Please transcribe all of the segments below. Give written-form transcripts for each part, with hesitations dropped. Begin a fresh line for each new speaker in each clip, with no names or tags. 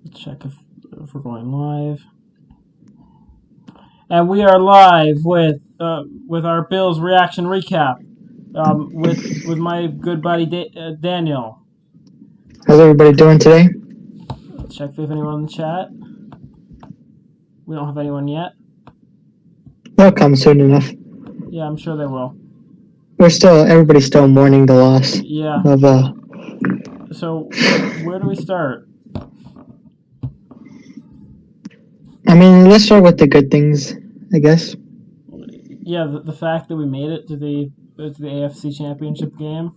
Let's check if we're going live. And we are live with our Bills reaction recap with my good buddy Daniel.
How's everybody doing today?
Let's check if we have anyone in the chat. We don't have anyone yet.
They'll come soon enough.
Yeah, I'm sure they will.
Everybody's still mourning the loss.
Yeah.
Of
So, where do we start?
I mean, let's start with the good things, I guess.
Yeah, the fact that we made it to the AFC Championship game.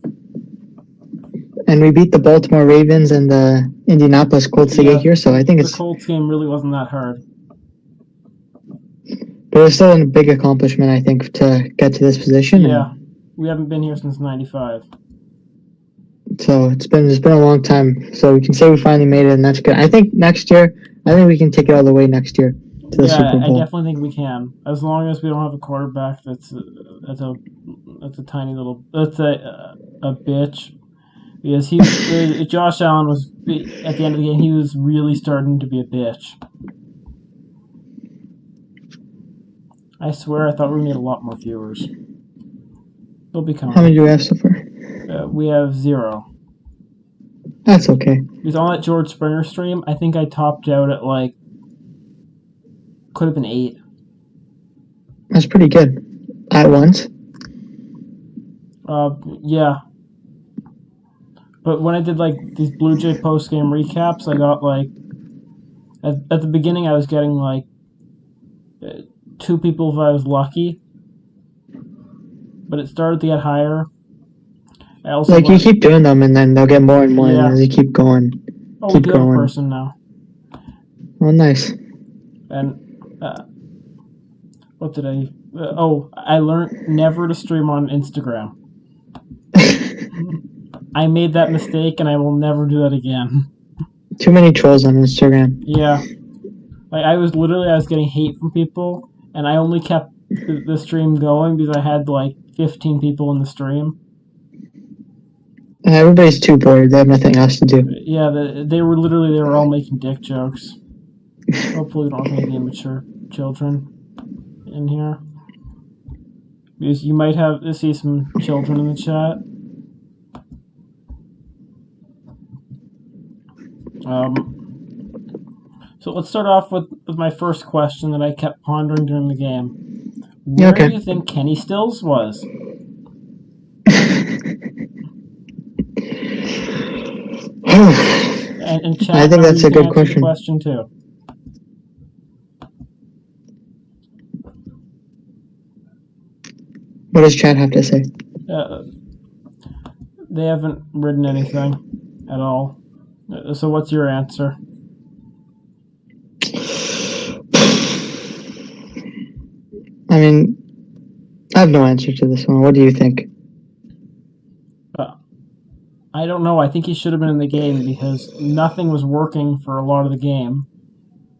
And we beat the Baltimore Ravens and the Indianapolis Colts to get here, so I think
the Colts game really wasn't that hard.
But it's still a big accomplishment, I think, to get to this position.
Yeah, we haven't been here since '95.
So it's been a long time. So we can say we finally made it, and that's good. I think we can take it all the way next year to the Super Bowl.
I definitely think we can, as long as we don't have a quarterback that's a tiny little a bitch. Because Josh Allen was at the end of the game, he was really starting to be a bitch. I swear, I thought we were gonna get a lot more viewers. They'll be coming.
How many do we have so far?
We have 0.
That's okay.
Because on that George Springer stream, I think I topped out at could have been 8.
That's pretty good. At once?
Yeah. But when I did these Blue Jay post game recaps, I got at the beginning I was getting 2 people if I was lucky. But it started to get higher. I also
you keep doing them, and then they'll get more and more as you keep going.
Oh, we do have a person now.
Oh, nice.
And what did I? I learned never to stream on Instagram. I made that mistake, and I will never do that again.
Too many trolls on Instagram.
Yeah, I was getting hate from people, and I only kept the stream going because I had 15 people in the stream.
Everybody's too bored. They have nothing else to do.
Yeah, they were all making dick jokes. Hopefully, we don't have any immature children in here, because you might see some children in the chat. So let's start off with my first question that I kept pondering during the game. Where do you think Kenny Stills was? and chat,
I think that's a good
question too.
What does chat have to say?
They haven't written anything at all. So what's your answer?
I mean, I have no answer to this one. What do you think?
I don't know. I think he should have been in the game because nothing was working for a lot of the game.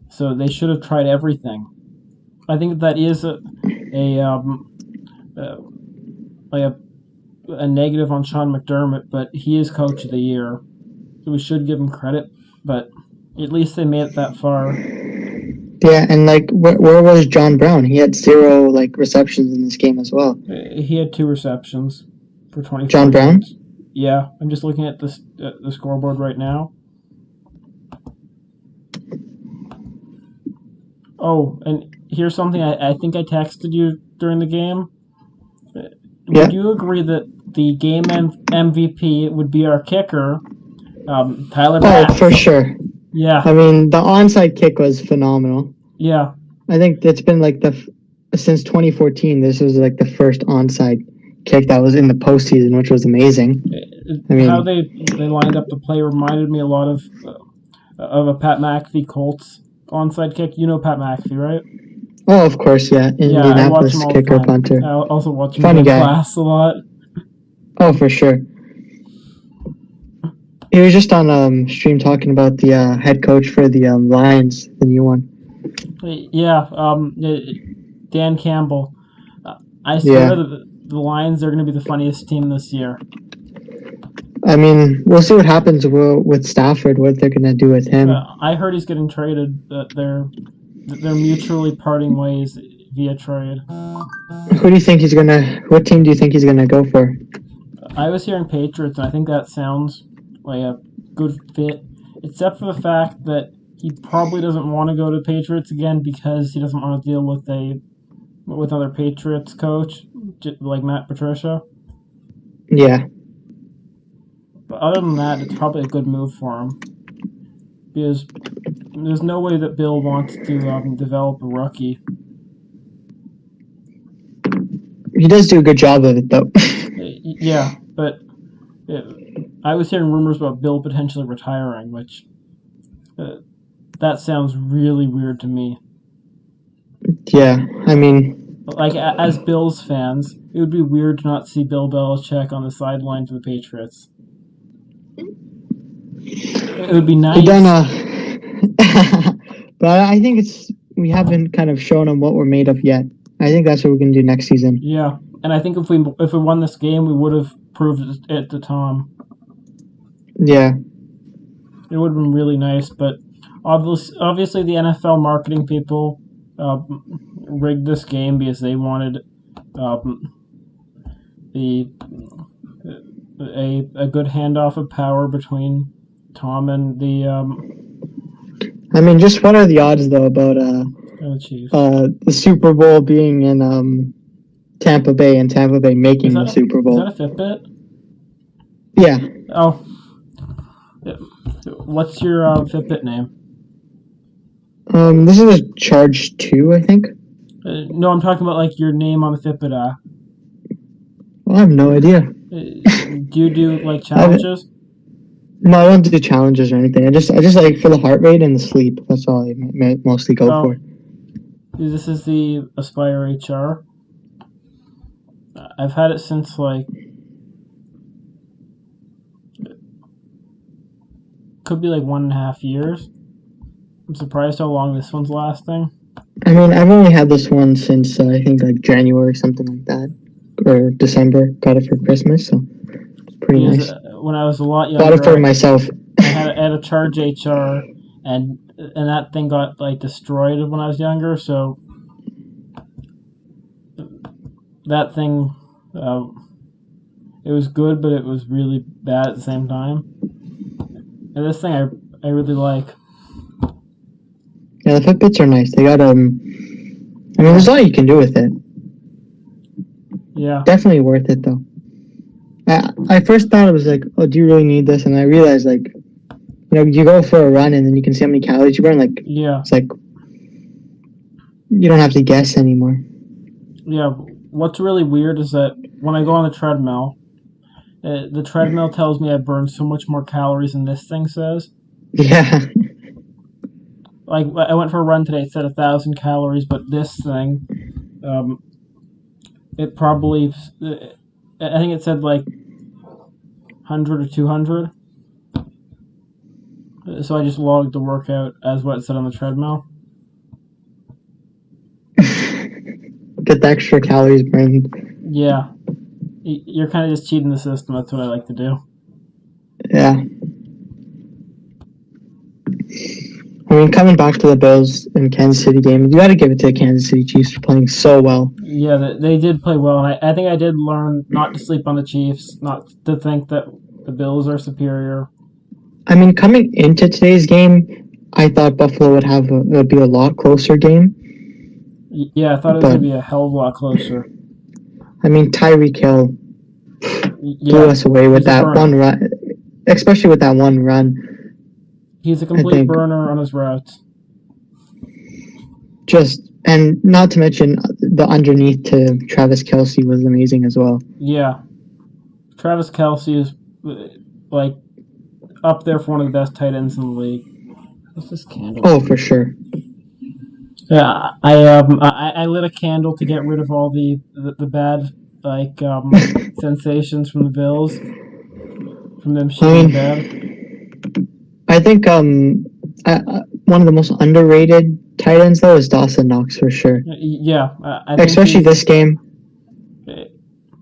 So they should have tried everything. I think that is a negative on Sean McDermott, but he is coach of the year. So we should give him credit, but at least they made it that far.
Yeah, and where was John Brown? He had 0 receptions in this game as well.
He had 2 receptions for 24
John Brown?
yards. Yeah, I'm just looking at the scoreboard right now. Oh, and here's something I think I texted you during the game. Would you agree that the game MVP would be our kicker, Tyler Bass?
Oh, for sure.
Yeah.
I mean, the onside kick was phenomenal.
Yeah.
I think it's been since 2014, this was the first onside kick that was in the postseason, which was amazing. I mean,
how they lined up the play reminded me a lot of a Pat McAfee Colts onside kick. You know Pat McAfee, right?
Oh, of course, yeah. Indianapolis kicker punter.
I also watch him
in
class a lot.
Oh, for sure. He was just on stream talking about the head coach for the Lions, the new one.
Yeah, Dan Campbell. I swear that the Lions are going to be the funniest team this year.
I mean, we'll see what happens with Stafford. What they're gonna do with him.
I heard he's getting traded. That they're mutually parting ways via trade.
Who do you think he's gonna? What team do you think he's gonna go for?
I was hearing Patriots, and I think that sounds like a good fit, except for the fact that he probably doesn't want to go to Patriots again because he doesn't want to deal with another Patriots coach like Matt Patricia.
Yeah.
But other than that, it's probably a good move for him because there's no way that Bill wants to develop a rookie.
He does do a good job of it, though.
Yeah, but I was hearing rumors about Bill potentially retiring, which that sounds really weird to me.
Yeah, I mean,
like as Bills fans, it would be weird to not see Bill Belichick on the sidelines of the Patriots. It would be nice.
But I think we haven't kind of shown him what we're made of yet. I think that's what we're going to do next season.
Yeah, and I think if we won this game, we would have proved it to Tom.
Yeah.
It would have been really nice, but obviously the NFL marketing people rigged this game because they wanted a good handoff of power between Tom and the.
I mean, just what are the odds though about the Super Bowl being in Tampa Bay and Tampa Bay making the Super Bowl?
Is that a Fitbit?
Yeah.
Oh. What's your Fitbit name?
This is a Charge 2, I think.
No, I'm talking about like your name on the Fitbit app.
Well, I have no idea.
Do you do like challenges?
No, I don't do challenges or anything. I just like for the heart rate and the sleep. That's all I mostly go for.
This is the Aspire HR. I've had it since like could be like 1.5 years. I'm surprised how long this one's lasting.
I mean, I've only had this one since I think like January, something like that, or December. Got it for Christmas, so it's pretty nice.
When I was a lot younger,
got it for myself.
I had a Charge HR, and that thing got like destroyed when I was younger. So that thing, it was good, but it was really bad at the same time. And this thing I really like.
Yeah, the Fitbits are nice. They got I mean, there's a lot you can do with it.
Yeah.
Definitely worth it though. I first thought it was like, oh, do you really need this? And I realized like, you go for a run and then you can see how many calories you burn. Like,
yeah,
it's like you don't have to guess anymore.
Yeah. What's really weird is that when I go on the treadmill, the treadmill tells me I burn so much more calories than this thing says.
Yeah.
Like, I went for a run today, it said 1,000 calories, but this thing, it probably, I think it said like 100 or 200. So I just logged the workout as what it said on the treadmill.
Get the extra calories burned.
Yeah. You're kind of just cheating the system. That's what I like to do.
Yeah. I mean, coming back to the Bills and Kansas City game, you got to give it to the Kansas City Chiefs for playing so well.
Yeah, they did play well, and I think I did learn not to sleep on the Chiefs, not to think that the Bills are superior.
I mean, coming into today's game, I thought Buffalo would be a lot closer game.
Yeah, I thought it was going to be a hell of a lot closer.
I mean, Tyreek Hill blew us away with that one run, especially with that one run.
He's a complete burner on his routes.
And not to mention the underneath to Travis Kelce was amazing as well.
Yeah. Travis Kelce is like up there for one of the best tight ends in the league. What's this candle?
Oh, for sure.
Yeah, I lit a candle to get rid of all the bad sensations from the Bills, from them shooting bad.
I think one of the most underrated tight ends though is Dawson Knox for sure.
Yeah, I think
especially this game.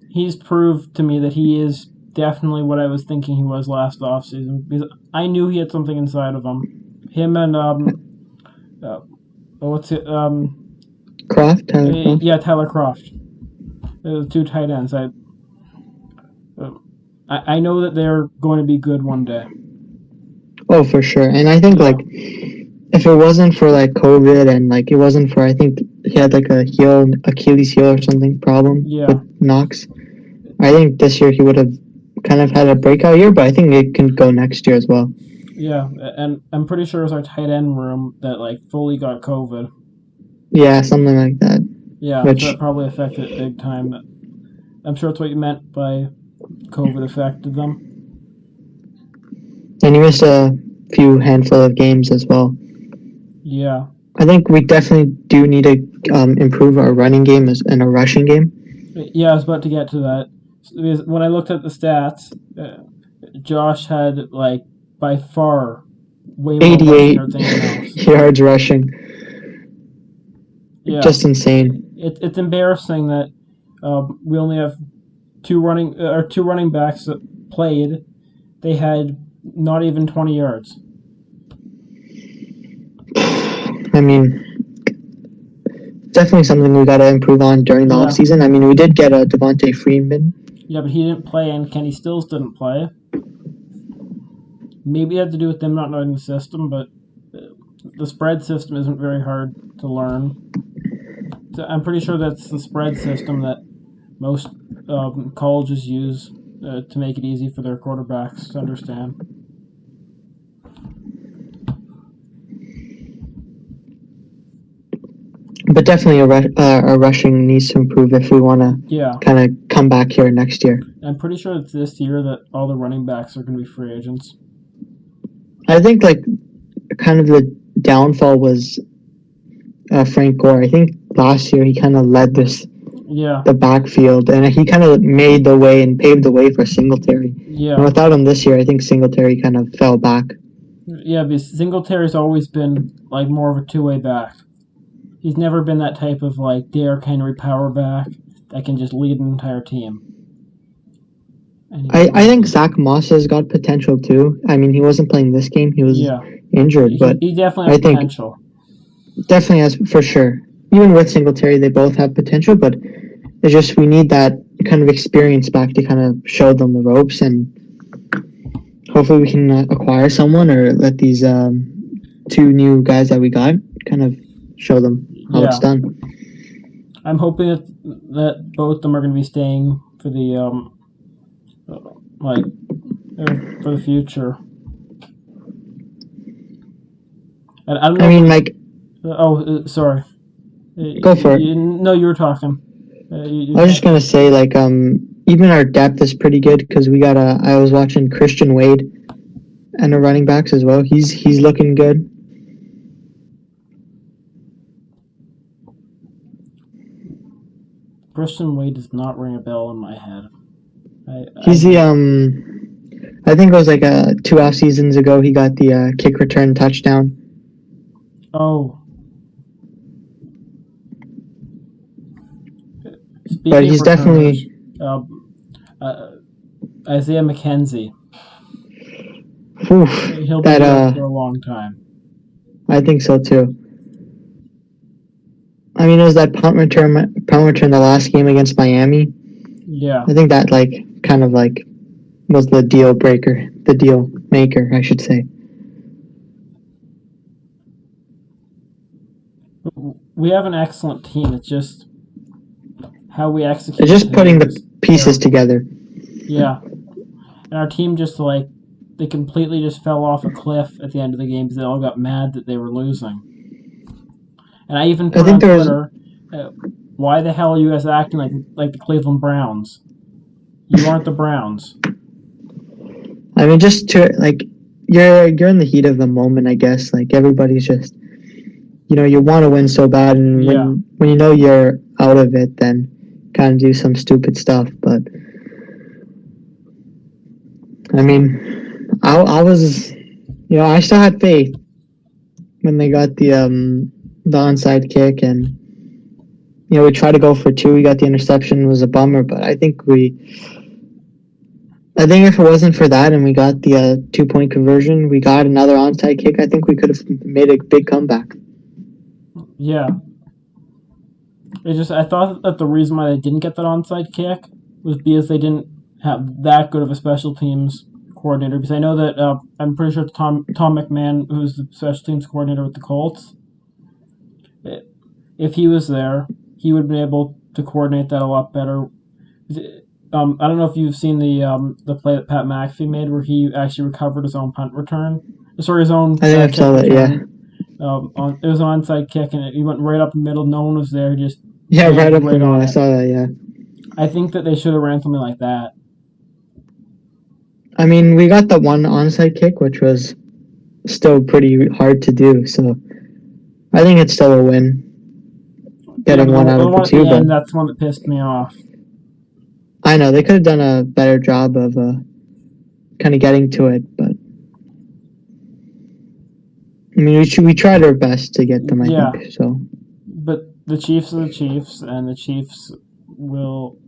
He's proved to me that he is definitely what I was thinking he was last offseason, because I knew he had something inside of him. Him and what's it?
Croft, Tyler Croft.
Yeah, Tyler Croft. The two tight ends. I know that they're going to be good one day.
Oh, for sure. And I think like if it wasn't for like COVID and like it wasn't for, I think he had like a Achilles heel or something problem with Knox. I think this year he would have kind of had a breakout year, but I think it can go next year as well.
Yeah, and I'm pretty sure it was our tight end room that like fully got COVID.
Yeah, something like that.
Yeah, so that probably affected it big time. I'm sure that's what you meant by COVID affected them.
And he missed a few handful of games as well.
Yeah.
I think we definitely do need to improve our running game and our rushing game.
Yeah, I was about to get to that. Because when I looked at the stats, Josh had like by far way more
88
yards than anyone else.
Yards rushing. Yeah. Just insane.
It's embarrassing that we only have two running backs that played. They had not even 20 yards.
I mean, definitely something we got to improve on during the offseason. I mean, we did get a Devontae Freeman.
Yeah, but he didn't play, and Kenny Stills didn't play. Maybe it had to do with them not knowing the system, but the spread system isn't very hard to learn. So I'm pretty sure that's the spread system that most colleges use to make it easy for their quarterbacks to understand.
But definitely our rushing needs to improve if we want to kind of come back here next year.
I'm pretty sure it's this year that all the running backs are going to be free agents.
I think like kind of the downfall was Frank Gore. I think last year he kind of led the backfield, and he kind of made the way and paved the way for Singletary.
Yeah.
And without him this year, I think Singletary kind of fell back.
Yeah, because Singletary's always been like more of a two-way back. He's never been that type of like Derrick Henry power back that can just lead an entire team.
I think Zach Moss has got potential too. I mean, he wasn't playing this game; he was injured, but
he definitely has potential.
Definitely has, for sure. Even with Singletary, they both have potential, but it's just we need that kind of experience back to kind of show them the ropes, and hopefully we can acquire someone or let these two new guys that we got kind of show them how it's done.
I'm hoping that both of them are going to be staying for the for the future. And I don't know.
I mean, like.
Sorry.
Go for it.
No, you were talking.
I was just gonna say, like, even our depth is pretty good because we got I was watching Christian Wade and the running backs as well. He's looking good.
Christian Wade does not ring a bell in my head.
He's the I think it was like 2 off seasons ago. He got the kick return touchdown.
Oh.
But he's definitely
Isaiah McKenzie. He'll be there for a long time.
I think so too. I mean, it was that punt return the last game against Miami.
Yeah.
I think that kind of was the deal maker, I should say.
We have an excellent team. It's just how we execute.
It's just putting the pieces together.
Yeah. And our team just they completely just fell off a cliff at the end of the game because they all got mad that they were losing. And I even put on Twitter, why the hell are you guys acting like the Cleveland Browns? You aren't the Browns.
I mean, just to you're in the heat of the moment, I guess. Like everybody's just, you want to win so bad, and when you know you're out of it, then kind of do some stupid stuff. But I mean, I was, I still had faith when they got the onside kick, and we tried to go for 2. We got the interception. It was a bummer, but I think I think if it wasn't for that and we got the 2-point conversion, we got another onside kick, I think we could have made a big comeback.
Yeah. I thought that the reason why they didn't get that onside kick was because they didn't have that good of a special teams coordinator. Because I know that I'm pretty sure Tom McMahon, who's the special teams coordinator with the Colts, if he was there, he would have been able to coordinate that a lot better. I don't know if you've seen the play that Pat McAfee made where he actually recovered his own punt return. Sorry, his own.
I think I saw that. Yeah.
It was an onside kick, and he went right up the middle. No one was there. Just
Right up the middle. I saw that. Yeah.
I think that they should have ran something like that.
I mean, we got the one onside kick, which was still pretty hard to do. So I think it's still a win. Getting one out of the two,
but that's the one that pissed me off.
I know they could have done a better job of kind of getting to it, but I mean, we tried our best to get them. I think so.
But the Chiefs are the Chiefs, and the Chiefs will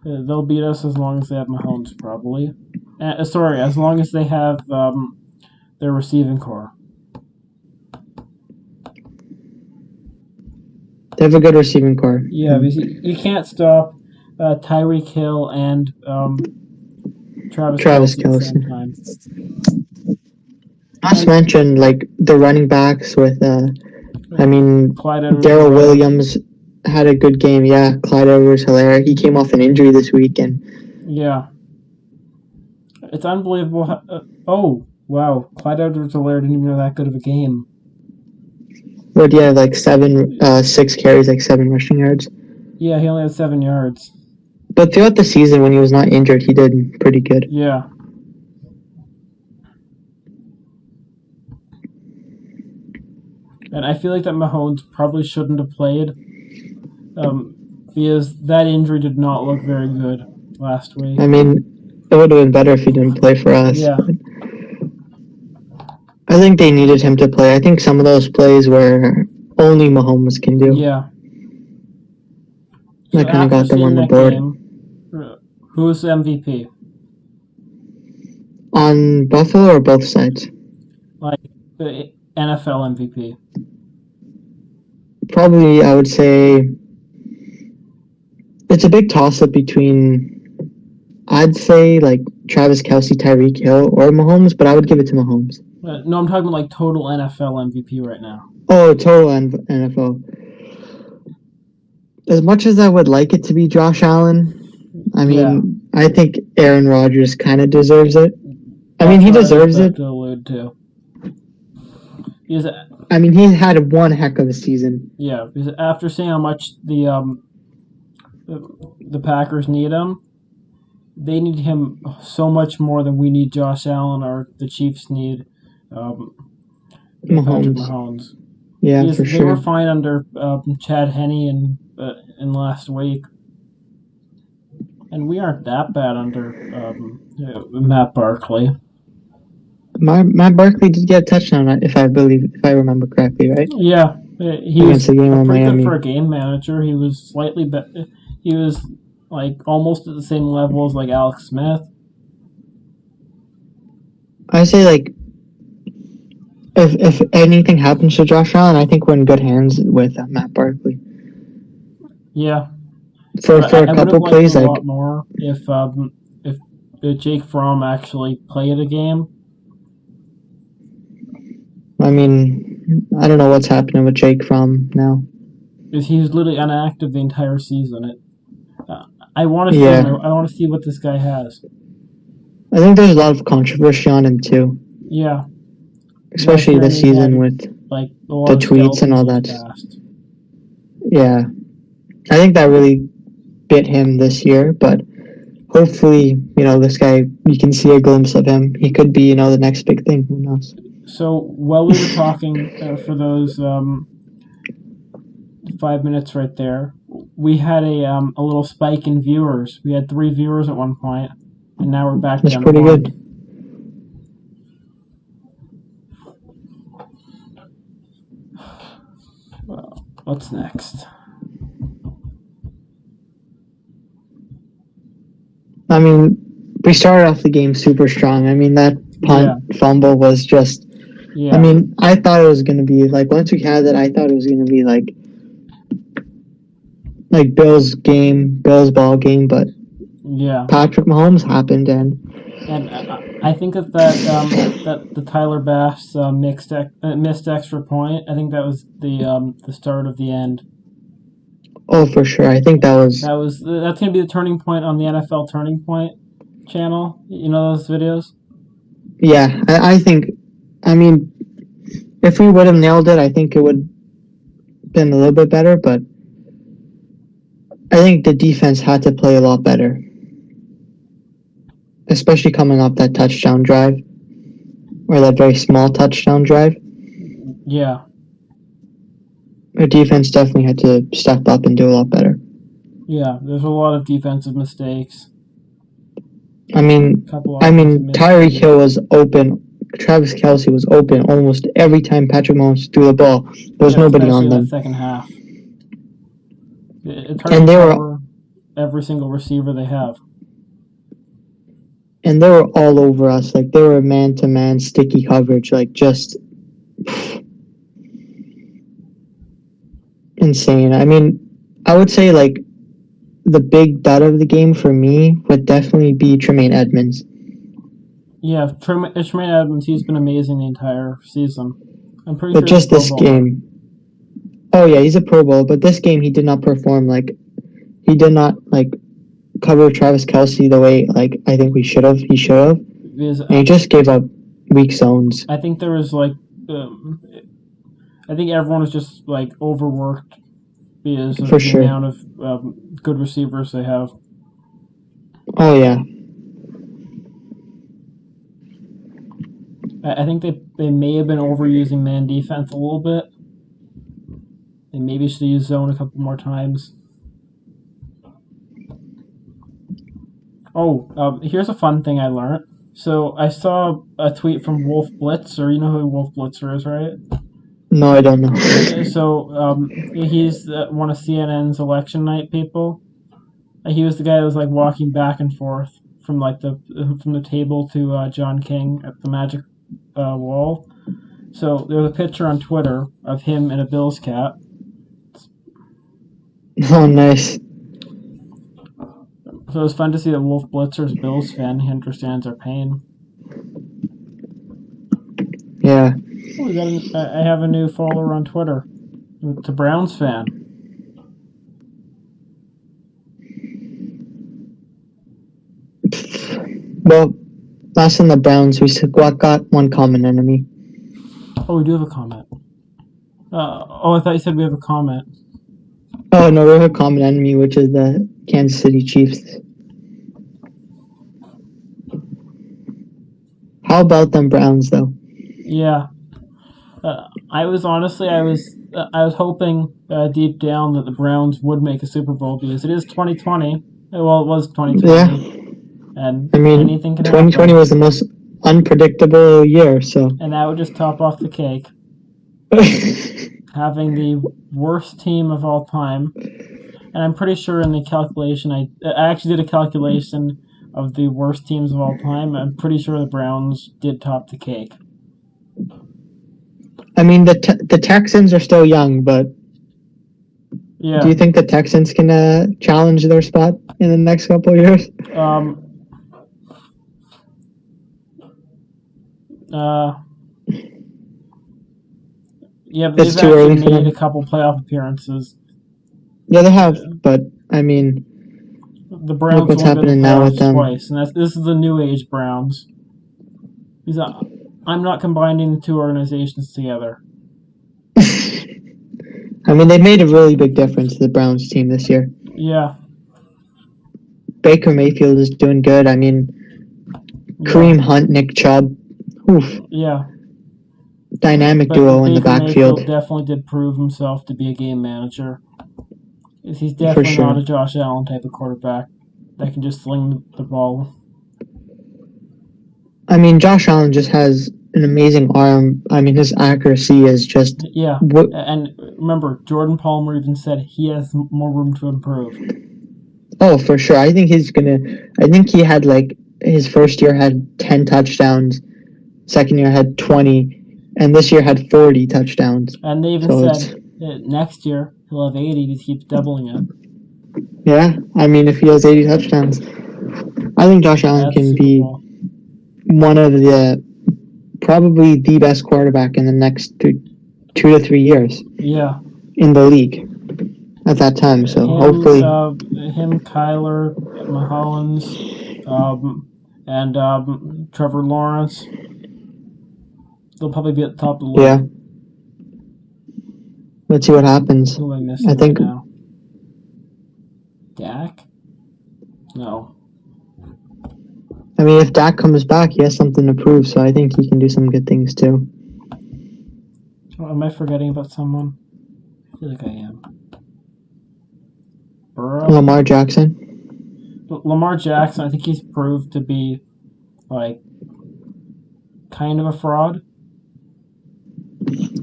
they'll beat us as long as they have Mahomes, probably. As long as they have their receiving core.
They have a good receiving core.
Yeah, because you can't stop Tyreek Hill and Travis Kelce at the same time.
Not to mention, like, the running backs with, Darrell Williams had a good game. Yeah, Clyde Edwards-Helaire. He came off an injury this week.
Yeah. It's unbelievable. Wow. Clyde Edwards-Helaire didn't even have that good of a game.
What, yeah, like 6 carries, like 7 rushing yards?
Yeah, he only had 7 yards.
But throughout the season, when he was not injured, he did pretty good.
Yeah. And I feel like that Mahomes probably shouldn't have played because that injury did not look very good last week.
I mean, it would have been better if he didn't play for us.
Yeah.
I think they needed him to play. I think some of those plays were only Mahomes can do.
Yeah.
That kind of got them on the board.
Who was the MVP?
On Buffalo or both sides?
Like the NFL MVP.
Probably, I would say it's a big toss-up between, I'd say, like, Travis Kelce, Tyreek Hill, or Mahomes, but I would give it to Mahomes.
No, I'm talking like total NFL MVP right now.
Oh, total NFL. As much as I would like it to be Josh Allen, I mean, I think Aaron Rodgers kind of deserves it. I mean, he deserves it.
To allude to.
I mean, he had one heck of a season.
Yeah, because after seeing how much the Packers need him, they need him so much more than we need Josh Allen or the Chiefs need Patrick Mahomes.
Yeah, for sure.
They were fine under Chad Henne in last week, and we aren't that bad under Matt Barkley.
Matt Barkley did get a touchdown, if I remember correctly, right?
Yeah, he was pretty good for a game manager. He was slightly better. He was like almost at the same level as like Alex Smith.
I say like if anything happens to Josh Allen, I think we're in good hands with Matt Barkley.
Yeah,
for a couple plays,
a lot more if Jake Fromm actually played a game. I
mean, I don't know what's happening with Jake Fromm now.
Because he was literally inactive the entire season. I want to see him. I want to see what this guy has.
I think there's a lot of controversy on him too.
Yeah.
Especially this season with
like
the tweets and all that. Yeah. I think that really bit him this year, but hopefully, this guy, you can see a glimpse of him. He could be, the next big thing. Who knows?
So while we were talking for those 5 minutes right there, we had a little spike in viewers. We had 3 viewers at one point, and now we're back down to 1. That's pretty good. Well, what's next?
I mean, we started off the game super strong. I mean, that punt fumble was just.
Yeah.
I mean, I thought it was going to be like once we had that, I thought it was going to be like Bills ball game, but
yeah.
Patrick Mahomes happened, and
I think that the Tyler Bass missed extra point. I think that was the start of the end.
Oh, for sure. I think that's
gonna be the turning point on the NFL Turning Point channel. You know those videos?
Yeah, I think. I mean, if we would have nailed it, I think it would have been a little bit better. But I think the defense had to play a lot better, especially coming off that touchdown drive, or that very small touchdown drive.
Yeah.
Our defense definitely had to step up and do a lot better.
Yeah, there's a lot of defensive mistakes.
I mean, Tyreek Hill was open. Travis Kelce was open almost every time Patrick Mahomes threw the ball. There was nobody on them.
In the second half.
And they were
every single receiver they have.
And they were all over us. Like, they were man-to-man sticky coverage. Like, just insane. I mean, I would say, like, the big dud of the game for me would definitely be Tremaine Edmonds.
Yeah, Tremaine Edmonds, he's been amazing the entire season. I'm pretty
sure. But just this game. Oh, yeah, he's a Pro Bowl, but this game he did not perform. Like, he did not, like, cover Travis Kelce the way, like, I think he should have. And he just gave up weak zones.
I think there was, like, I think everyone was just, like, overworked because of the amount of good receivers they have.
Oh, yeah.
I think they may have been overusing man defense a little bit. They maybe should use zone a couple more times. Oh, here's a fun thing I learned. So I saw a tweet from Wolf Blitzer. You know who Wolf Blitzer is, right?
No, I don't know.
So he's one of CNN's election night people. He was the guy that was like walking back and forth from the table to John King at the Magic Wall. So there was a picture on Twitter of him in a Bills cap.
Oh, nice.
So it was fun to see that Wolf Blitzer's Bills fan. He understands our pain.
Yeah.
Oh, I have a new follower on Twitter. It's a Browns fan.
Well, last in the Browns, we got one common enemy.
Oh, we do have a comment. I thought you said we have a comment.
Oh, no, we have a common enemy, which is the Kansas City Chiefs. How about them Browns, though?
Yeah. I was hoping deep down that the Browns would make a Super Bowl because it is 2020. Well, it was 2020.
Yeah.
And
I mean,
anything can
2020
happen.
Was the most unpredictable year, so.
And that would just top off the cake. Having the worst team of all time. And I'm pretty sure in the calculation, I actually did a calculation of the worst teams of all time. I'm pretty sure the Browns did top the cake.
I mean, the Texans are still young, but
yeah.
Do you think the Texans can challenge their spot in the next couple of years?
Yeah, but they've actually made a couple playoff appearances.
Yeah, they have, but I mean,
the Browns
look what's happening now with them
twice, and this is the new age Browns. I'm not combining the two organizations together.
I mean, they made a really big difference to the Browns team this year.
Yeah.
Baker Mayfield is doing good. I mean, Kareem Hunt, Nick Chubb. Oof.
Yeah.
Dynamic duo in the backfield.
Mayfield definitely did prove himself to be a game manager. He's definitely not a Josh Allen type of quarterback that can just sling the ball.
I mean, Josh Allen just has an amazing arm. I mean, his accuracy is just...
Yeah, and remember, Jordan Palmer even said he has more room to improve.
Oh, for sure. I think he had, like, his first year had 10 touchdowns, second year had 20, and this year had 40 touchdowns.
And they even
So
said that next year he'll have 80 because he keeps doubling it.
Yeah, I mean, if he has 80 touchdowns, I think Josh Allen
That's
can
Super
be
Bowl.
one of probably the best quarterback in the next 2 to 3 years
Yeah.
in the league at that time. So hopefully,
Him, Kyler, Mahomes, and Trevor Lawrence. They'll probably be at the top of the league.
yeah. Let's see what happens.
Who am I missing
I think-
right now? Dak? No.
I mean, if Dak comes back, he has something to prove. So I think he can do some good things too.
Am I forgetting about someone? I feel like I am. Burrow?
Lamar Jackson.
Lamar Jackson, I think he's proved to be, like, kind of a fraud.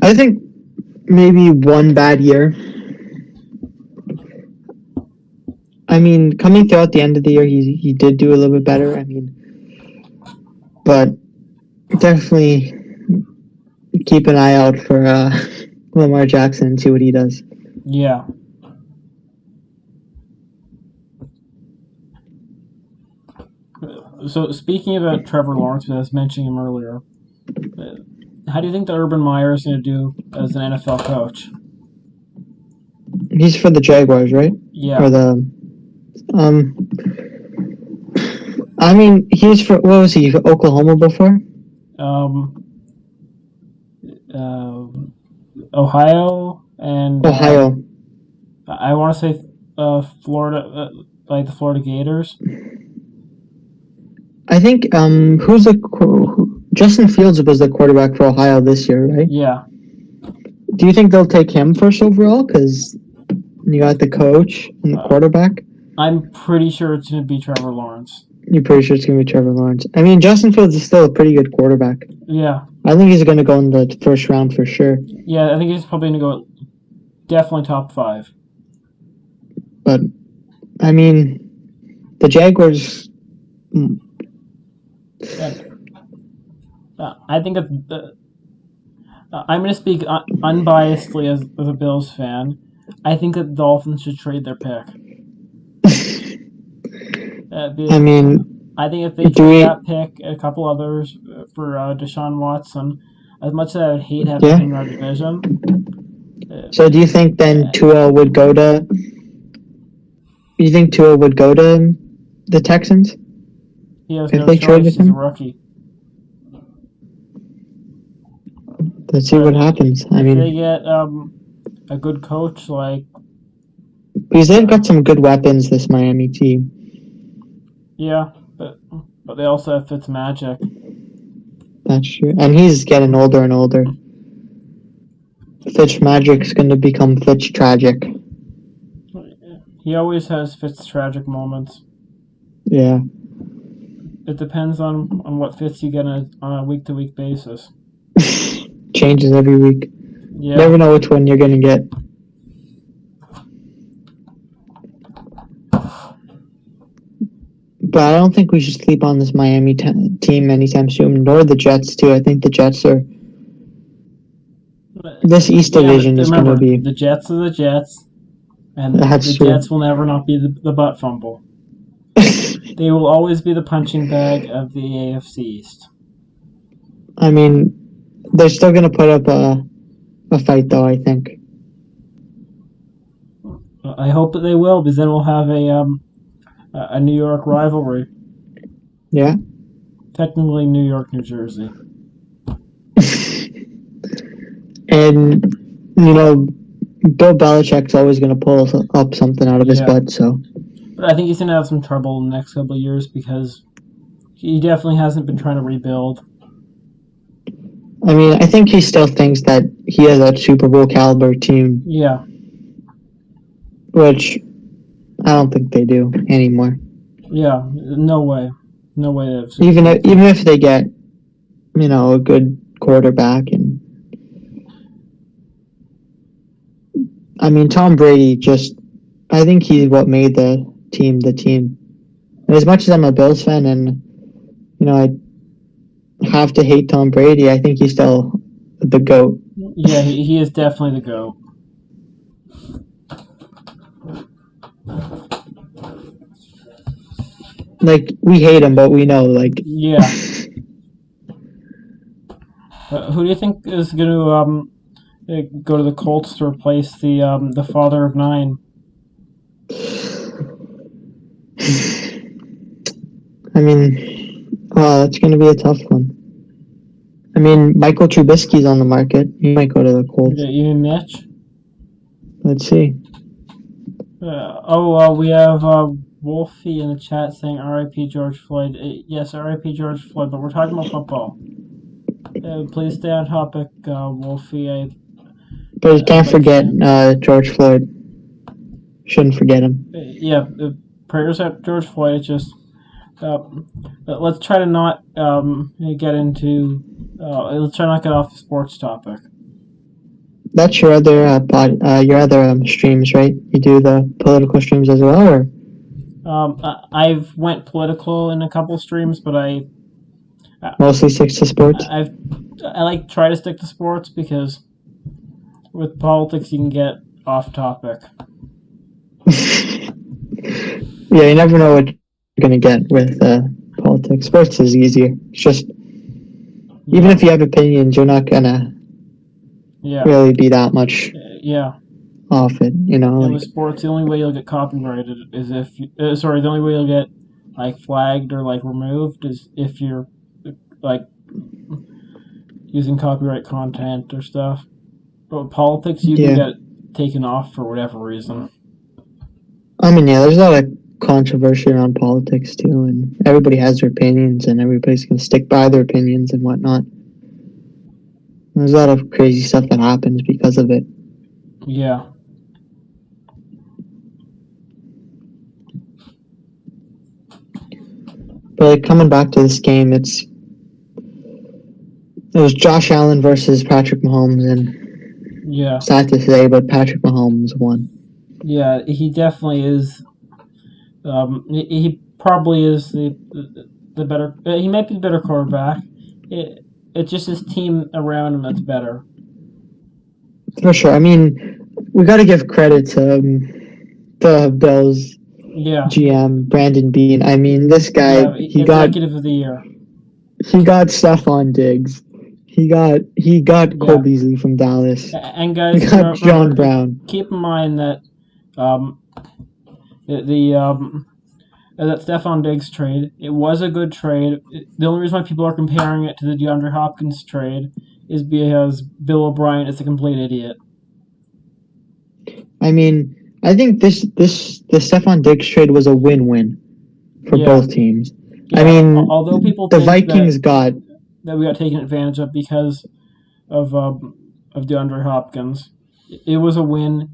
I think maybe one bad year. I mean, coming throughout the end of the year, he did do a little bit better. I mean, but definitely keep an eye out for Lamar Jackson and see what he does.
Yeah. So, speaking about Trevor Lawrence, I was mentioning him earlier, how do you think that Urban Meyer is going to do as an NFL coach?
He's for the Jaguars, right?
Yeah.
Or the I mean, he's for, what was he, for Oklahoma before?
Ohio and
Ohio.
I want to say Florida, like the Florida Gators.
I think Justin Fields was the quarterback for Ohio this year, right?
Yeah.
Do you think they'll take him first overall? Because you got the coach and the quarterback.
I'm pretty sure it's going to be Trevor Lawrence.
You're pretty sure it's going to be Trevor Lawrence. I mean, Justin Fields is still a pretty good quarterback.
Yeah.
I think he's going to go in the first round for sure.
Yeah, I think he's probably going to go definitely top 5.
But, I mean, the Jaguars...
I think I'm going to speak unbiasedly as a Bills fan. I think that the Dolphins should trade their pick.
I mean,
I think if they trade that pick and a couple others for Deshaun Watson, as much as I would hate having him in our division.
So do you think then Tua would go to? You think Tua would go to the Texans?
He has no choice. He's a rookie.
Let's see what happens. I mean,
they get a good coach like.
Because they've got some good weapons, this Miami team.
Yeah, but they also have Fitzmagic.
That's true. And he's getting older and older. Fitzmagic's going to become Fitztragic.
He always has Fitztragic moments.
Yeah.
It depends on what Fitz you get on a week-to-week basis.
Changes every week.
Yeah.
You never know which one you're going to get. But I don't think we should sleep on this Miami team anytime soon, nor the Jets, too. I think the Jets are... This East Division is going to be...
The Jets are the Jets, and the Jets will never not be the butt fumble. They will always be the punching bag of the AFC East.
I mean, they're still going to put up a fight, though, I think.
I hope that they will, because then we'll have a New York rivalry.
Yeah?
Technically New York, New Jersey.
And, you know, Bill Belichick's always going to pull up something out of his butt, so...
But I think he's going to have some trouble in the next couple of years because he definitely hasn't been trying to rebuild.
I mean, I think he still thinks that he has a Super Bowl caliber team.
Yeah.
Which I don't think they do anymore.
Yeah, no way. No way.
Even if they get, you know, a good quarterback and... I mean, Tom Brady I think he's what made the team the team. And as much as I'm a Bills fan and I have to hate Tom Brady. I think he's still the GOAT.
Yeah, he is definitely the GOAT.
Like, we hate him, but we know, like...
Yeah. Who do you think is going to go to the Colts to replace the father of 9?
I mean, that's going to be a tough one. I mean, Michael Trubisky's on the market. He might go to the Colts.
Yeah, you mean Mitch?
Let's see.
We have Wolfie in the chat saying R.I.P. George Floyd. Yes, R.I.P. George Floyd, but we're talking about football. Please stay on topic, Wolfie.
But you can't forget George Floyd. Shouldn't forget him.
Yeah, prayers at George Floyd. It's just let's try to not get into. Let's try not get off the sports topic.
That's your other streams, right? You do the political streams as well, or?
I've went political in a couple streams, but I
mostly stick to sports.
I try to stick to sports because with politics you can get off topic.
Yeah, you never know what you're gonna get with politics. Sports is easier. It's just even if you have opinions, you're not gonna really be that much off it.
With sports, the only way you'll get copyrighted is if the only way you'll get flagged or removed is if you're using copyright content or stuff. But with politics, you can get taken off for whatever reason.
I mean, there's a lot of controversy around politics too, and everybody has their opinions, and everybody's gonna stick by their opinions and whatnot. There's a lot of crazy stuff that happens because of it.
Yeah.
But coming back to this game, it was Josh Allen versus Patrick Mahomes, and sad to say, but Patrick Mahomes won.
Yeah, he definitely is. He probably is the better. He might be the better quarterback. It's just his team around him that's better.
For sure. I mean, we got to give credit to the Bills GM, Brandon Beane. I mean, this guy, he got
Executive of the Year.
He got Stephon Diggs. He got Cole Beasley from Dallas.
And guys,
he got John Brown.
Keep in mind that that Stephon Diggs trade, it was a good trade. The only reason why people are comparing it to the DeAndre Hopkins trade is because Bill O'Brien is a complete idiot.
I mean, I think the Stephon Diggs trade was a win-win for both teams.
Yeah,
I mean,
although people
the
think
Vikings
we got taken advantage of because of DeAndre Hopkins, it was a win.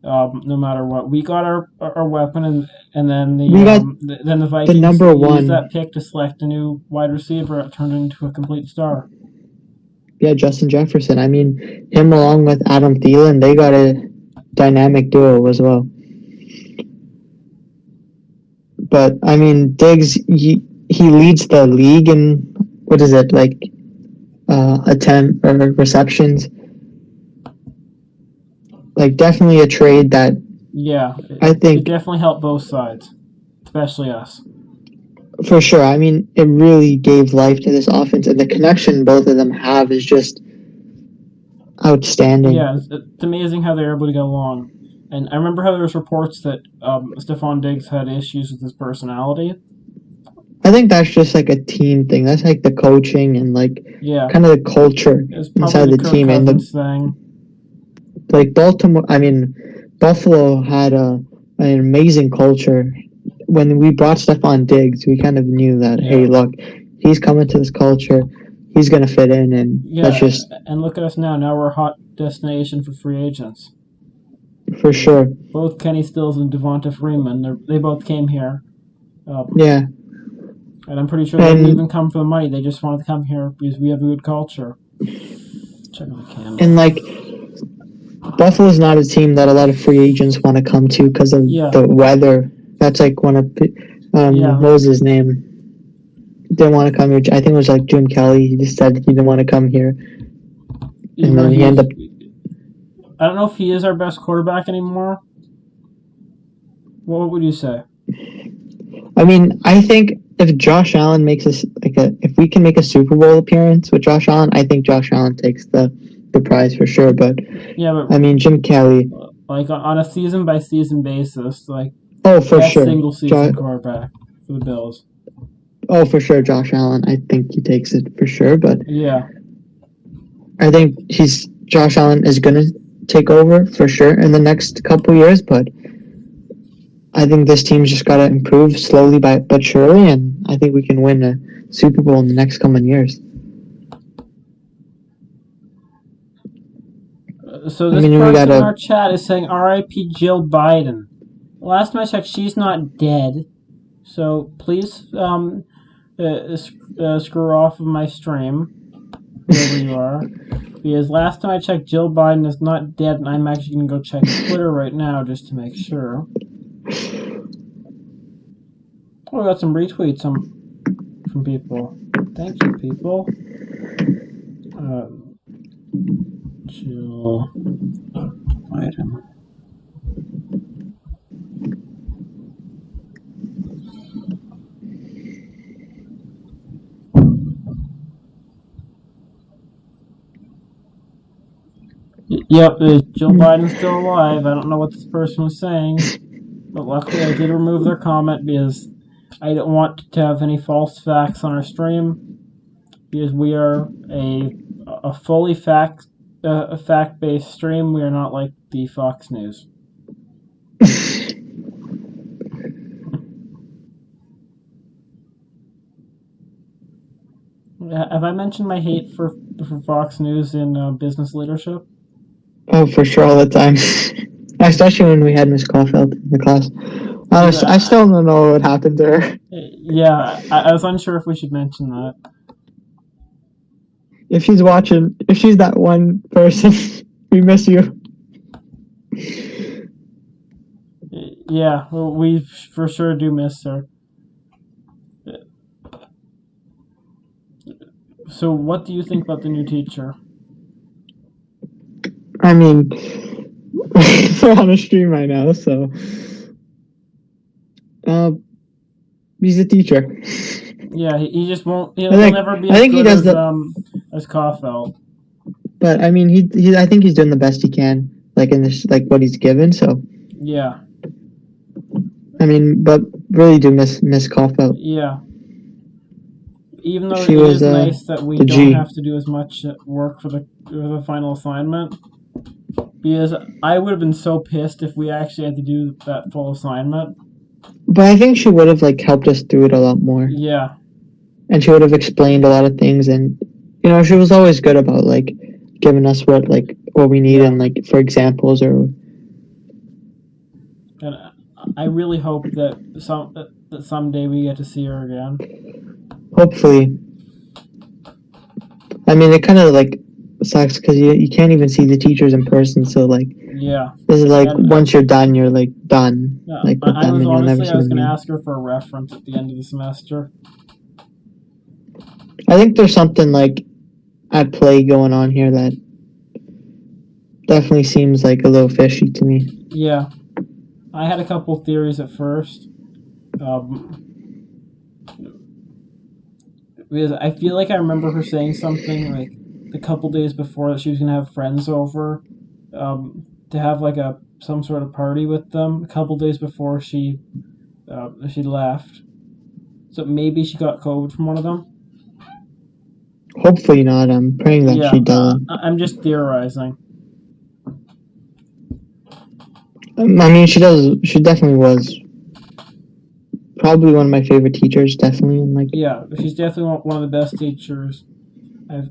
No matter what, we got our weapon, and then the Vikings
the number
used that pick to select a new wide receiver that turned into a complete star.
Yeah, Justin Jefferson. I mean, him along with Adam Thielen, they got a dynamic duo as well. But I mean, Diggs, he leads the league in what is it attempt or receptions. Definitely a trade that I think
it definitely helped both sides, especially us.
For sure. I mean, it really gave life to this offense, and the connection both of them have is just outstanding.
Yeah, it's amazing how they're able to get along. And I remember how there was reports that Stephon Diggs had issues with his personality.
I think that's just a team thing. That's the coaching and kind of the culture inside the team and the
thing.
Baltimore. I mean, Buffalo had an amazing culture. When we brought Stephon Diggs, we kind of knew that hey, look, he's coming to this culture. He's going to fit in, and that's just.
And look at us now. Now we're a hot destination for free agents.
For sure.
Both Kenny Stills and Devonta Freeman, they both came here.
Yeah.
And I'm pretty sure they didn't even come for the money. They just wanted to come here because we have a good culture. Check the camera.
And Buffalo's not a team that a lot of free agents want to come to because of the weather. That's one of what was his name? didn't want to come here. I think it was like Jim Kelly. He just said he didn't want to come here,
Even
and
though
then he ended up.
I don't know if he is our best quarterback anymore. What would you say?
I mean, I think if Josh Allen makes us if we can make a Super Bowl appearance with Josh Allen, I think Josh Allen takes the prize for sure. But
Yeah, but
I mean, Jim Kelly.
like on a season by season basis, like
Oh, for
best
sure.
single season quarterback for the Bills.
Oh, for sure, Josh Allen. I think he takes it for sure. But
yeah,
I think Josh Allen is gonna take over for sure in the next couple years. But I think this team's just gotta improve slowly but surely, and I think we can win a Super Bowl in the next coming years.
So this person in our chat is saying R.I.P. Jill Biden. Last time I checked, she's not dead. So please screw off of my stream, whoever you are. Because last time I checked, Jill Biden is not dead, and I'm actually going to go check Twitter right now just to make sure. Oh, we got some retweets from people. Thank you, people. Jill Biden. Yep, Jill Biden's still alive. I don't know what this person was saying, but luckily I did remove their comment because I don't want to have any false facts on our stream, because we are a fully fact-based stream. We are not like the Fox News. Have I mentioned my hate for Fox News in business leadership?
Oh, for sure, all the time. Especially when we had Miss Caulfield in the class. I still don't know what happened to her.
Yeah, I was unsure if we should mention that.
If she's watching, if she's that one person, we miss you.
Yeah, well, we for sure do miss her. So what do you think about the new teacher?
I mean, we're on a stream right now, so he's a teacher.
Yeah, he just won't. He'll never be as good as Caulfield.
But I mean, I think he's doing the best he can, like in this, like what he's given. So
yeah.
I mean, but really do miss Caulfield.
Yeah. Even though it is nice that we don't have to do as much work for the final assignment, because I would have been so pissed if we actually had to do that full assignment.
But I think she would have helped us through it a lot more.
Yeah.
And she would have explained a lot of things, and she was always good about giving us what we need and for examples or.
And I really hope that someday we get to see her again.
Hopefully. I mean, it kind of sucks because you can't even see the teachers in person. So
yeah,
this is once you're done, you're done.
Yeah,
with them, and you'll never see them.
I was going to ask her for a reference at the end of the semester.
I think there's something at play going on here that definitely seems a little fishy to me.
Yeah, I had a couple theories at first. Because I feel like I remember her saying something a couple days before that she was gonna have friends over, to have some sort of party with them. A couple days before she left, so maybe she got COVID from one of them.
Hopefully not. I'm praying that she doesn't.
I'm just theorizing.
I mean, she does. She definitely was. Probably one of my favorite teachers, definitely. And
yeah, she's definitely one of the best teachers.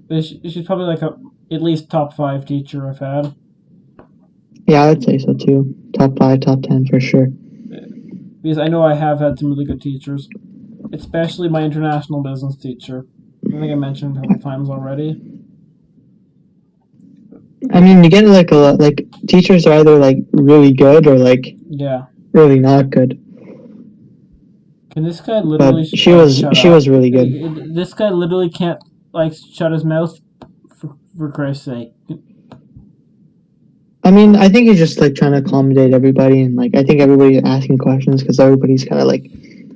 She's probably at least top 5 teacher I've had.
Yeah, I would say so too. Top 5, top 10 for sure.
Because I know I have had some really good teachers, especially my international business teacher. I think I mentioned a couple times already.
I mean, you get a lot. Teachers are either really good or
yeah,
really not good.
And this guy
but
literally shut
she
up.
was really good.
This guy literally can't like shut his mouth for Christ's sake.
I mean, I think he's just like trying to accommodate everybody, and like I think everybody's asking questions because everybody's kind of like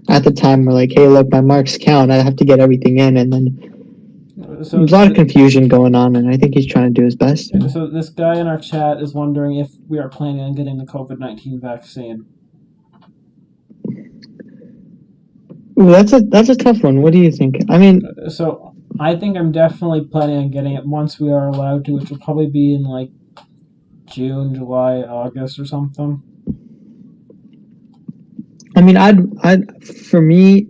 at the time we're like, hey, look, my marks count. I have to get everything in, and then
So
there's a lot of confusion going on, and I think he's trying to do his best.
So this guy in our chat is wondering if we are planning on getting the COVID-19 vaccine.
Ooh, that's a tough one. What do you think? I mean,
So I think I'm definitely planning on getting it once we are allowed to, which will probably be in like June, July, August, or something.
I mean, for me,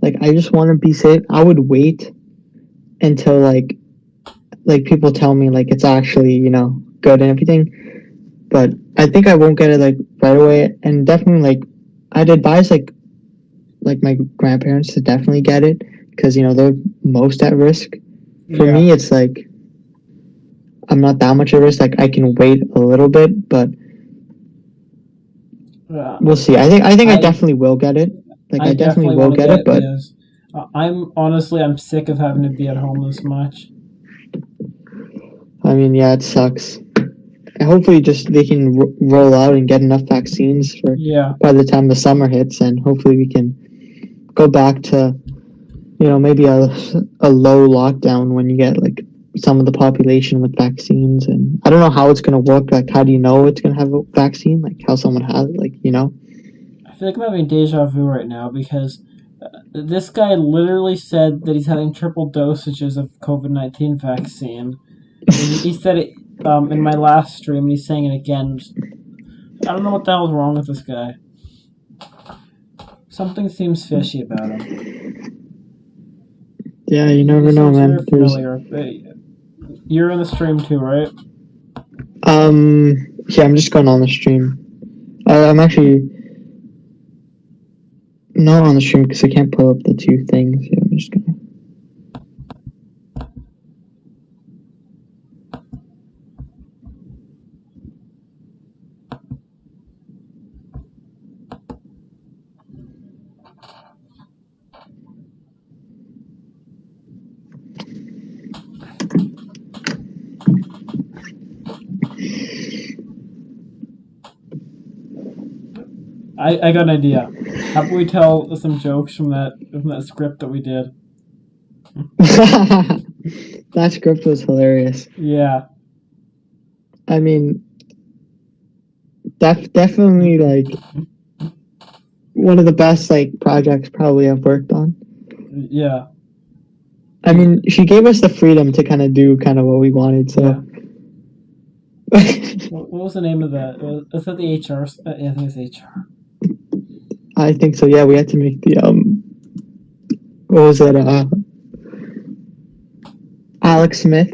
like I just want to be safe. I would wait until like people tell me like it's actually good and everything. But I think I won't get it like right away, and definitely like I'd advise like my grandparents to definitely get it because they're most at risk. For
Yeah.
me, it's like I'm not that much at risk. Like I can wait a little bit, but we'll see. I think I definitely will get it. Like I definitely will
want to
get it, but
because I'm sick of having to be at home this much.
I mean, yeah, it sucks. Hopefully, just they can roll out and get enough vaccines for by the time the summer hits, and hopefully we can go back to maybe a low lockdown when you get like some of the population with vaccines. And I don't know how it's going to work. Like, how do you know it's going to have a vaccine? Like, how someone has it? Like,
I feel like I'm having deja vu right now because this guy literally said that he's having triple dosages of COVID-19 vaccine. He said it in my last stream, and he's saying it again. I don't know what the hell's wrong with this guy. Something seems fishy about him.
Yeah, you never know, man.
You're in the stream too, right?
Yeah, I'm just going on the stream. I'm actually not on the stream because I can't pull up the two things. Yeah, I'm just gonna.
I got an idea. How about we tell some jokes from that script that we did?
That script was hilarious.
Yeah.
I mean, definitely like one of the best like projects probably I've worked on.
Yeah.
I mean, she gave us the freedom to kind of do kind of what we wanted. So.
Yeah. What was the name of that? Was that the HR? Yeah, I think it's HR.
I think so. Yeah, we had to make the what was it? Alex Smith.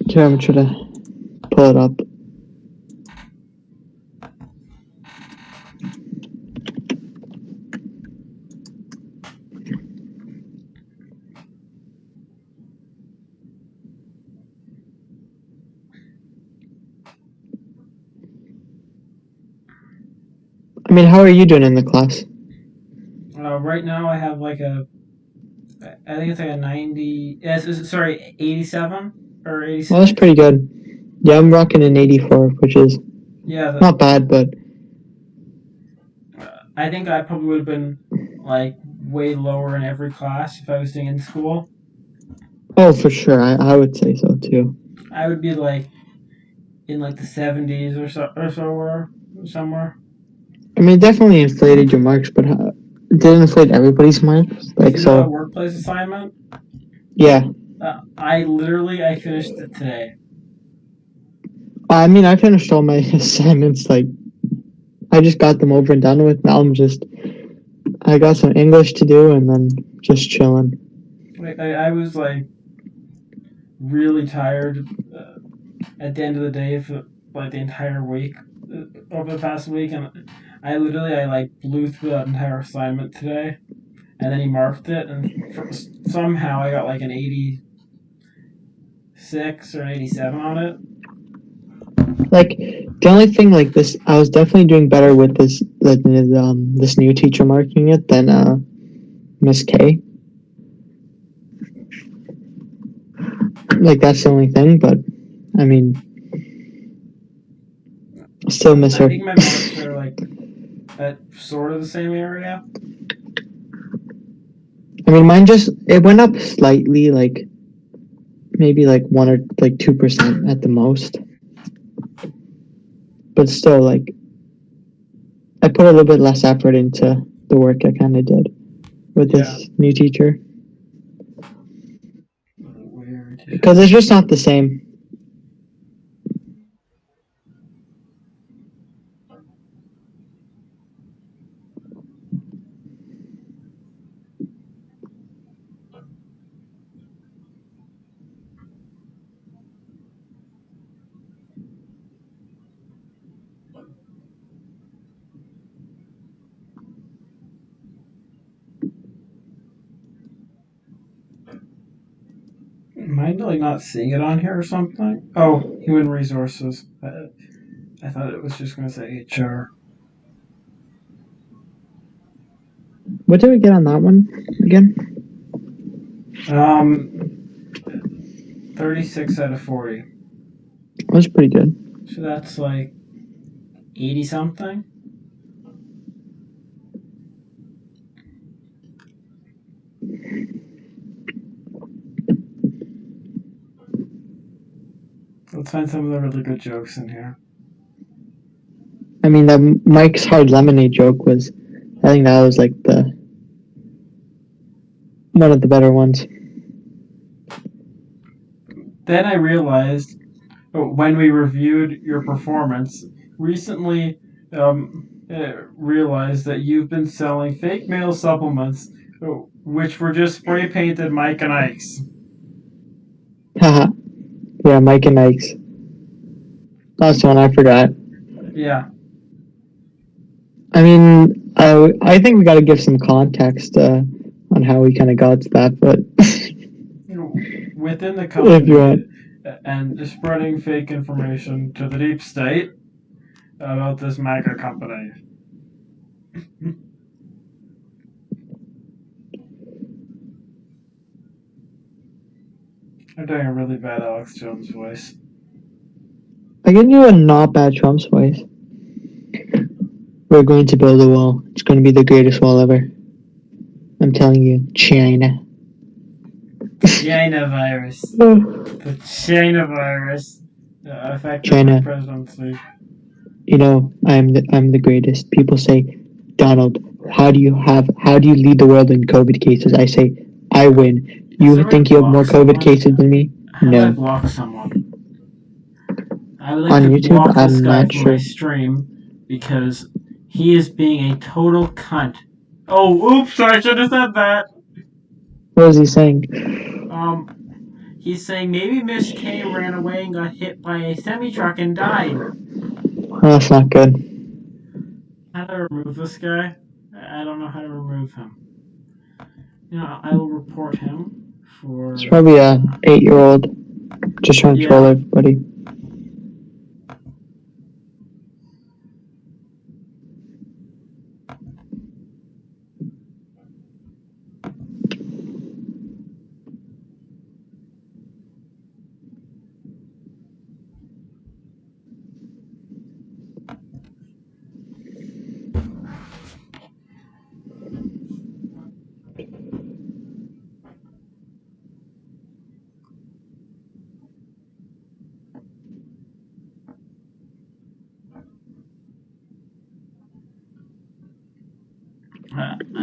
Here, I'm trying to pull it up. I mean, how are you doing in the class?
Right now, I have like I think it's like a 90. Sorry, 87 or 86.
Well, that's pretty good. Yeah, I'm rocking an 84, which is not bad, but
I think I probably would have been like way lower in every class if I was staying in school.
Oh, for sure. I would say so too.
I would be like in like the 70s or somewhere.
I mean, it definitely inflated your marks, but it didn't inflate everybody's marks. Like so.
A workplace assignment.
Yeah.
I finished it today.
I mean, I finished all my assignments. Like, I just got them over and done with. Now I got some English to do, and then just chilling.
I was like really tired at the end of the day for like the entire week over the past week, and I like blew through that entire assignment today, and then he marked it, and somehow I got like an 86 or an 87 on it.
Like the only thing like this, I was definitely doing better with this this new teacher marking it than Miss K. Like that's the only thing, but I mean, still miss
I
her.
think my marks are like at sort of the same area.
I mean, mine just it went up slightly, like maybe like 1 or like 2% at the most, but still, like I put a little bit less effort into the work I kind of did with this new teacher
Weird.
because it's just not the same.
Am I like not seeing it on here or something? Oh, human resources. I thought it was just going to say HR.
What did we get on that one again?
36 out of 40.
That was pretty good.
So that's like 80 something. Let's find some of the really good jokes in here.
I mean, the Mike's Hard Lemonade joke was, I think that was like one of the better ones.
Then I realized when we reviewed your performance recently, realized that you've been selling fake male supplements, which were just spray painted Mike and Ike's.
Haha. Yeah, Mike and Ike's. Last one, I forgot.
Yeah.
I mean, I think we got to give some context on how we kind of got to that, but
Within the
if you want.
company and spreading fake information to the deep state about this MAGA company. I'm doing a really bad Alex Jones voice.
I can do a not bad Trump's voice. We're going to build a wall. It's going to be the greatest wall ever. I'm telling you, China.
China virus. The China virus affected
China.
the presidency.
You know, I'm the greatest. People say, Donald, how do you lead the world in COVID cases? I say, I win. You think you have more COVID cases than me?
How
No.
do I block someone? I would like
On
to
YouTube,
block this
I'm
guy
not
from
sure.
my stream because he is being a total cunt. Oh, oops! I should have said that.
What was he saying?
He's saying maybe Miss K ran away and got hit by a semi-truck and died.
Oh, that's not good.
How do I remove this guy? I don't know how to remove him. You know, I will report him for...
It's probably a 8-year-old just trying to troll everybody.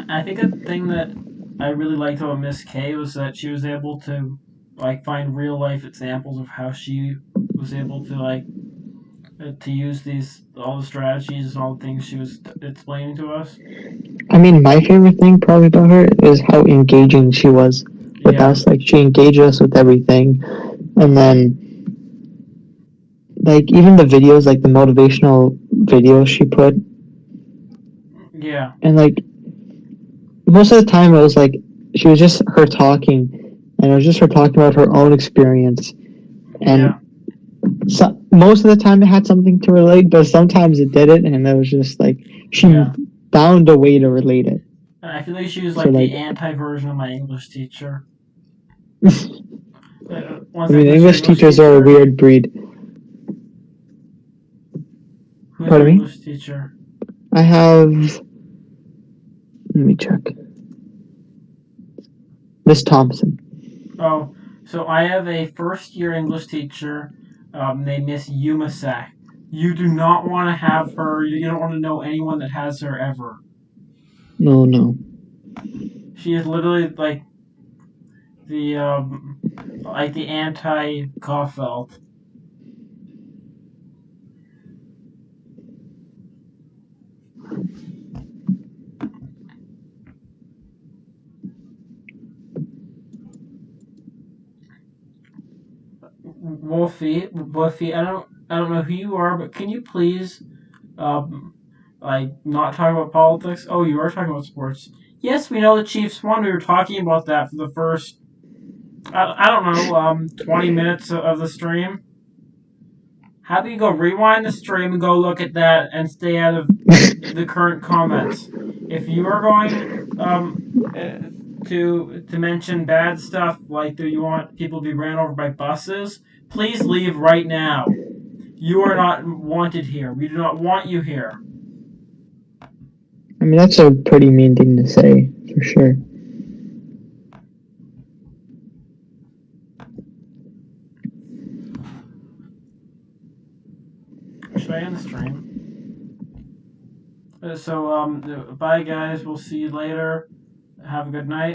I think a thing that I really liked about Miss K was that she was able to like find real life examples of how she was able to like to use all the strategies and all the things she was explaining to us.
I mean, my favorite thing probably about her is how engaging she was with us. Like, she engaged us with everything. And then, like, even the videos, like the motivational videos she put.
Yeah.
And, like, most of the time it was like, she was just her talking. And it was just her talking about her own experience. And most of the time it had something to relate, but sometimes it didn't, and it was just like she
Yeah.
found a way to relate it.
And I feel like she was
So,
like the
like-
anti-version of my English teacher.
I
One
mean,
second,
English teachers are a
teacher?
weird breed.
Who's
Pardon
your
me?
English teacher?
I have. Let me check. Miss Thompson.
Oh, so I have a first-year English teacher named Miss Yumasak. You do not want to have her. You don't want to know anyone that has her ever.
No.
She is literally like the anti-Kaufeld. Wolfie, I don't know who you are, but can you please, not talk about politics? Oh, you are talking about sports. Yes, we know the Chiefs won. We were talking about that for the first, I don't know, 20 minutes of the stream. How do you go rewind the stream and go look at that and stay out of the current comments? If you are going to mention bad stuff like do you want people to be ran over by buses, please leave right now. You are not wanted here. We do not want you here.
I mean, that's a pretty mean thing to say, for sure.
Should I end the stream? So, bye guys. We'll see you later. Have a good night.